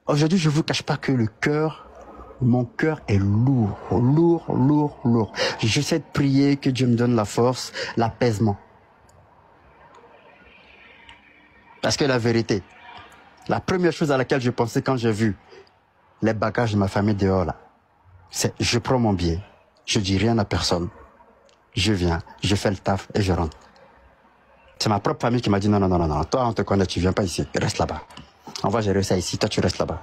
Aujourd'hui, je ne vous cache pas que mon cœur est lourd, lourd, lourd, lourd. J'essaie de prier que Dieu me donne la force, l'apaisement. Parce que la vérité, la première chose à laquelle je pensais quand j'ai vu les bagages de ma famille dehors là, c'est je prends mon billet, je dis rien à personne, je viens, je fais le taf et je rentre. C'est ma propre famille qui m'a dit non, non, non, non, non, toi on te connaît, tu viens pas ici, reste là-bas. On va gérer ça ici, toi tu restes là-bas.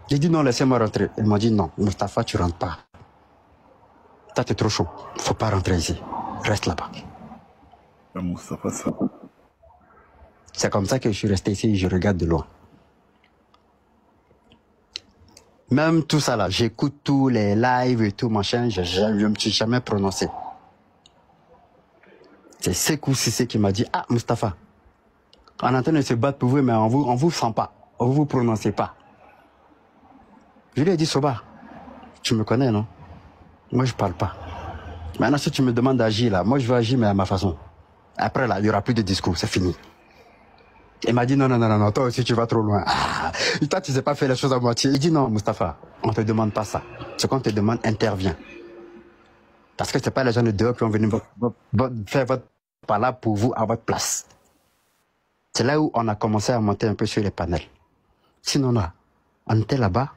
J'ai dit non, laissez-moi rentrer. Ils m'ont dit non, Mustapha, tu rentres pas. Toi t'es trop chaud, faut pas rentrer ici, reste là-bas. Mustapha, ça. C'est comme ça que je suis resté ici et je regarde de loin. Même tout ça là, j'écoute tous les lives et tout machin, je ne me suis jamais prononcé. C'est Sekou Cissé qui m'a dit, ah Mustapha, on est en train de se battre pour vous, mais on vous sent pas, on vous prononcez pas. Je lui ai dit, Soba, tu me connais, non? Moi je parle pas. Maintenant si tu me demandes d'agir là, moi je vais agir mais à ma façon. Après là, il n'y aura plus de discours, c'est fini. Il m'a dit non, non, non, non, toi aussi tu vas trop loin. Ah, toi tu sais pas faire les choses à moitié. Il dit non, Mustapha, on te demande pas ça. Ce qu'on te demande, intervient. Parce que c'est pas les gens de dehors qui vont venir faire votre palabre pour vous à votre place. C'est là où on a commencé à monter un peu sur les panels. Sinon là, on était là-bas.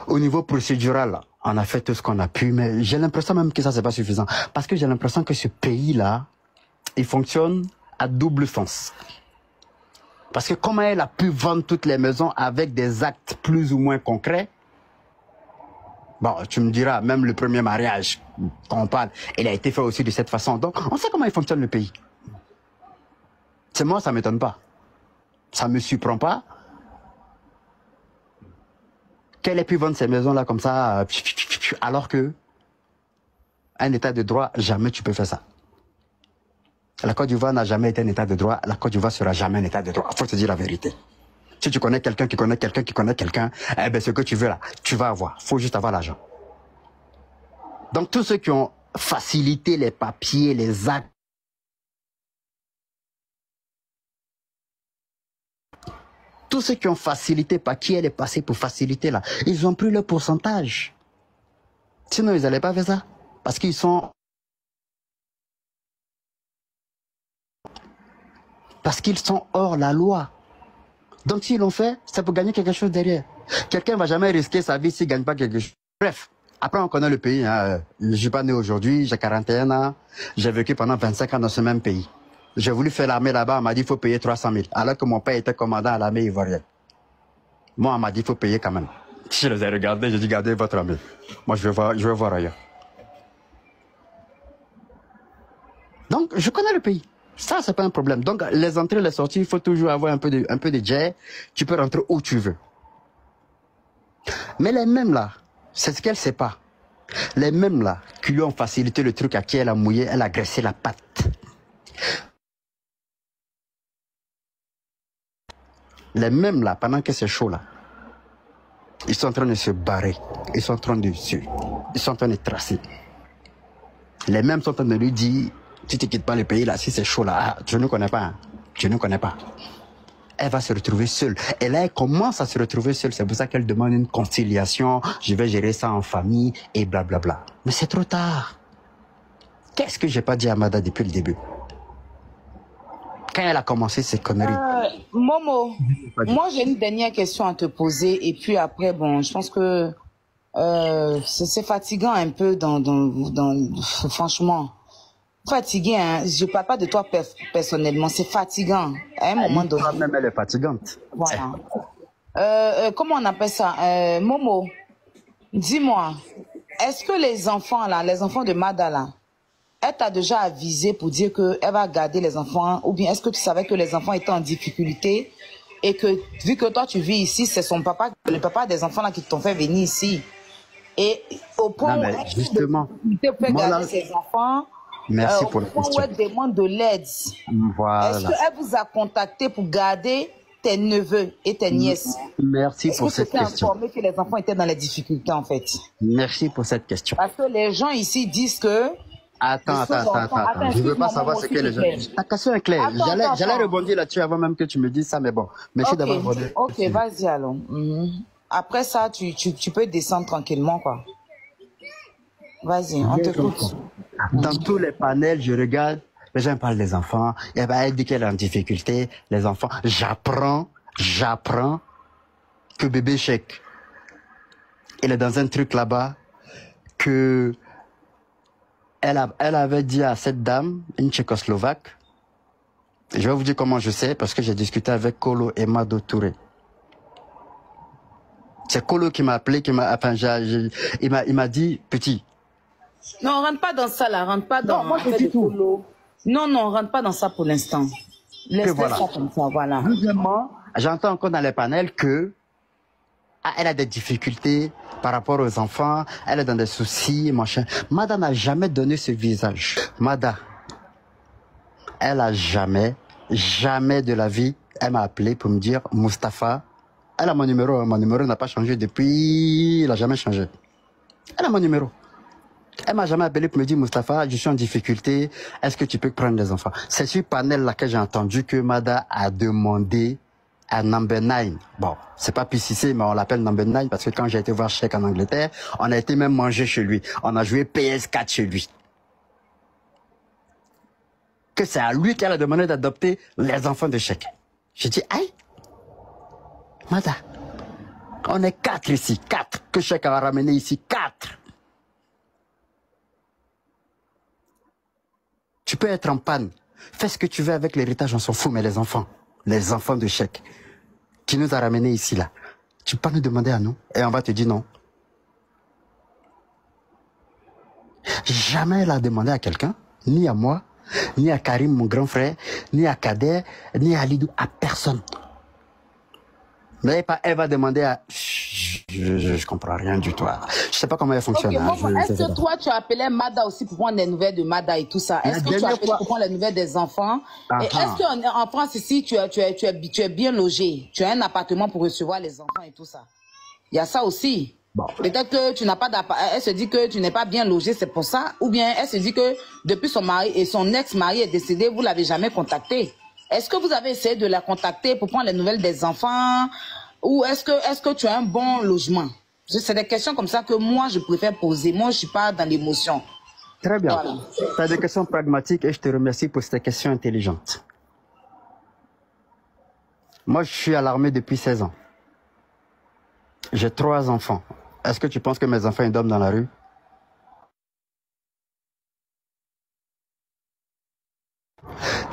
Au niveau procédural, on a fait tout ce qu'on a pu, mais j'ai l'impression même que ça c'est pas suffisant. Parce que j'ai l'impression que ce pays-là, il fonctionne à double sens. Parce que comment elle a pu vendre toutes les maisons avec des actes plus ou moins concrets? Bon, tu me diras, même le premier mariage, quand on parle, il a été fait aussi de cette façon. Donc, on sait comment il fonctionne le pays. C'est moi, ça ne m'étonne pas. Ça ne me surprend pas. Qu'elle ait pu vendre ces maisons-là comme ça, alors que, un état de droit, jamais tu peux faire ça. La Côte d'Ivoire n'a jamais été un état de droit. La Côte d'Ivoire sera jamais un état de droit. Il faut te dire la vérité. Si tu connais quelqu'un qui connaît quelqu'un qui connaît quelqu'un, eh ben ce que tu veux là, tu vas avoir. Il faut juste avoir l'argent. Donc tous ceux qui ont facilité les papiers, les actes, tous ceux qui ont facilité par qui elle est passée pour faciliter là, ils ont pris leur pourcentage. Sinon ils n'allaient pas faire ça. Parce qu'ils sont... Parce qu'ils sont hors la loi. Donc s'ils l'ont fait, c'est pour gagner quelque chose derrière. Quelqu'un ne va jamais risquer sa vie s'il ne gagne pas quelque chose. Bref, après on connaît le pays. Hein. Je ne suis pas né aujourd'hui, j'ai 41 ans. J'ai vécu pendant 25 ans dans ce même pays. J'ai voulu faire l'armée là-bas, on m'a dit qu'il faut payer 300 000. Alors que mon père était commandant à l'armée ivoirienne. Moi, on m'a dit qu'il faut payer quand même. Je les ai regardés, j'ai dit gardez votre armée. Moi, je veux voir ailleurs. Donc, je connais le pays. Ça, c'est pas un problème. Donc, les entrées, les sorties, il faut toujours avoir un peu de jet. Tu peux rentrer où tu veux. Mais les mêmes là, c'est ce qu'elle sait pas. Les mêmes là, qui lui ont facilité le truc à qui elle a mouillé, elle a graissé la patte. Les mêmes là, pendant que c'est chaud là, ils sont en train de se barrer. Ils sont en train de tracer. Les mêmes sont en train de lui dire, tu ne quittes pas le pays là, si c'est chaud là, ah, je ne connais pas. Hein. Je ne connais pas. Elle va se retrouver seule. Et là, elle commence à se retrouver seule. C'est pour ça qu'elle demande une conciliation. Je vais gérer ça en famille et blablabla. Mais c'est trop tard. Qu'est-ce que j'ai pas dit à Mada depuis le début? Quand elle a commencé ces conneries. Momo, moi j'ai une dernière question à te poser. Et puis après, bon, je pense que c'est fatigant un peu franchement. Fatigué, hein. Je parle pas de toi personnellement, c'est fatigant. À un moment donné. Même elle est fatigante. Voilà. Comment on appelle ça? Momo, dis-moi, est-ce que les enfants là, les enfants de Mada là, elle t'a déjà avisé pour dire qu'elle va garder les enfants, ou bien est-ce que tu savais que les enfants étaient en difficulté et que vu que toi tu vis ici, c'est son papa, le papa des enfants là qui t'ont fait venir ici. Et au point non, où justement, elle peut garder ses enfants. Merci pour la question. Où elle demande de l'aide. Voilà. Est-ce qu'elle vous a contacté pour garder tes neveux et tes nièces? Merci pour cette question. Est-ce que tu t'es informé que les enfants étaient dans les difficultés en fait? Merci pour cette question. Parce que les gens ici disent que Attends. Je veux pas savoir ce que les gens disent. Ta question est claire. J'allais rebondir là-dessus avant même que tu me dises ça, mais bon. Merci d'avoir répondu. Ok, vas-y alors. Après ça, tu peux descendre tranquillement, quoi. Vas-y, on t'écoute. Dans tous les panels, je regarde, les gens parlent des enfants, et ben, elle dit qu'elle est en difficulté, les enfants. J'apprends que bébé Chèque, il est dans un truc là-bas, que elle avait dit à cette dame, une Tchécoslovaque, je vais vous dire comment je sais, parce que j'ai discuté avec Kolo et Mado Touré. C'est Kolo qui m'a appelé, il m'a dit, petit. Non, rentre pas dans ça là, rentre pas dans... Non, moi je dis tout. Non, rentre pas dans ça pour l'instant. Laisse ça comme ça, voilà. Deuxièmement, j'entends encore dans les panels que elle a des difficultés par rapport aux enfants, elle est dans des soucis, machin. Mada n'a jamais donné ce visage. Mada, elle a jamais de la vie, elle m'a appelé pour me dire, Mustapha, elle a mon numéro n'a pas changé depuis, il n'a jamais changé. Elle a mon numéro. Elle m'a jamais appelé pour me dire, Mustapha, je suis en difficulté, est-ce que tu peux prendre des enfants? C'est sur panel là que j'ai entendu que Mada a demandé à Number 9. Bon, c'est pas PCC, mais on l'appelle Number 9 parce que quand j'ai été voir Chèque en Angleterre, on a été même manger chez lui. On a joué PS4 chez lui. Que c'est à lui qu'elle a demandé d'adopter les enfants de Chèque. J'ai dit, aïe, Mada, on est 4 ici, 4, que Chèque a ramené ici, 4. Tu peux être en panne. Fais ce que tu veux avec l'héritage, on s'en fout, mais les enfants de Chèque, qui nous a ramenés ici, là, tu peux pas nous demander à nous, et on va te dire non. Jamais elle a demandé à quelqu'un, ni à moi, ni à Karim, mon grand frère, ni à Kader, ni à Lidou, à personne. Mais elle va demander à... Je comprends rien du tout. Je sais pas comment elle fonctionne. Okay, est-ce que toi, tu appelais Mada aussi pour prendre des nouvelles de Mada et tout ça? Est-ce que tu appelais pour prendre les nouvelles des enfants? Et est-ce qu'en France, ici, tu es bien logé? Tu as un appartement pour recevoir les enfants et tout ça? Il y a ça aussi. Bon. Peut-être que tu n'as pas d'appartement. Elle se dit que tu n'es pas bien logé, c'est pour ça. Ou bien elle se dit que depuis son mari et son ex-mari est décédé, vous l'avez jamais contacté. Est-ce que vous avez essayé de la contacter pour prendre les nouvelles des enfants? Ou est-ce que tu as un bon logement? C'est des questions comme ça que moi, je préfère poser. Moi, je suis pas dans l'émotion. Très bien. Voilà. Tu as des questions pragmatiques et je te remercie pour ces questions intelligentes. Moi, je suis à l'armée depuis 16 ans. J'ai 3 enfants. Est-ce que tu penses que mes enfants ils dorment dans la rue?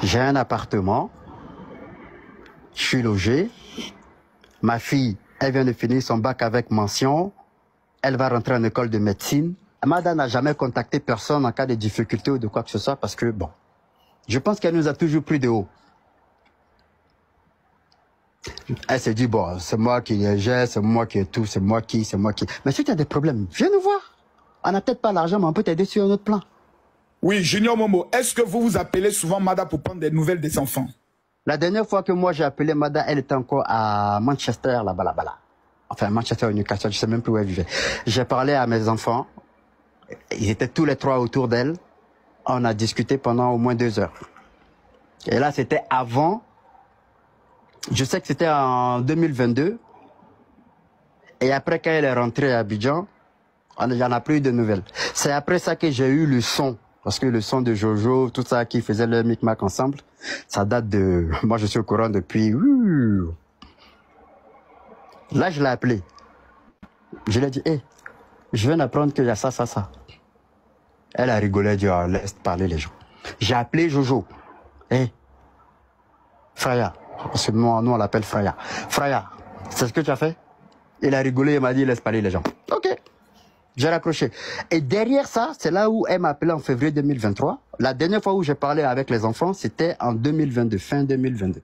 J'ai un appartement. Je suis logé. Ma fille, elle vient de finir son bac avec mention. Elle va rentrer en école de médecine. Mada n'a jamais contacté personne en cas de difficulté ou de quoi que ce soit parce que, bon, je pense qu'elle nous a toujours pris de haut. Elle s'est dit, bon, c'est moi qui gère, c'est moi qui ai tout, c'est moi qui... Mais si tu as des problèmes, viens nous voir. On n'a peut-être pas l'argent, mais on peut t'aider sur un autre plan. Oui, Junior Momo, est-ce que vous vous appelez souvent Mada pour prendre des nouvelles des enfants? La dernière fois que moi j'ai appelé Mada, elle était encore à Manchester, là-bas. Enfin, Manchester ou Newcastle, je sais même plus où elle vivait. J'ai parlé à mes enfants. Ils étaient tous les 3 autour d'elle. On a discuté pendant au moins 2 heures. Et là, c'était avant. Je sais que c'était en 2022. Et après, quand elle est rentrée à Abidjan, il n'y en a plus eu de nouvelles. C'est après ça que j'ai eu le son. Parce que le son de Jojo, tout ça qui faisait le micmac ensemble, ça date de... Moi, je suis au courant depuis... Là, je l'ai appelé. Je lui ai dit, hé, je viens d'apprendre qu'il y a ça. Elle a rigolé, elle a dit, oh, laisse parler les gens. J'ai appelé Jojo. Hé, Fraya. Parce que nous, on l'appelle Fraya. Fraya, c'est ce que tu as fait? Il a rigolé, il m'a dit, laisse parler les gens. Ok. J'ai raccroché. Et derrière ça, c'est là où elle m'a appelé en février 2023. La dernière fois où j'ai parlé avec les enfants, c'était en 2022, fin 2022.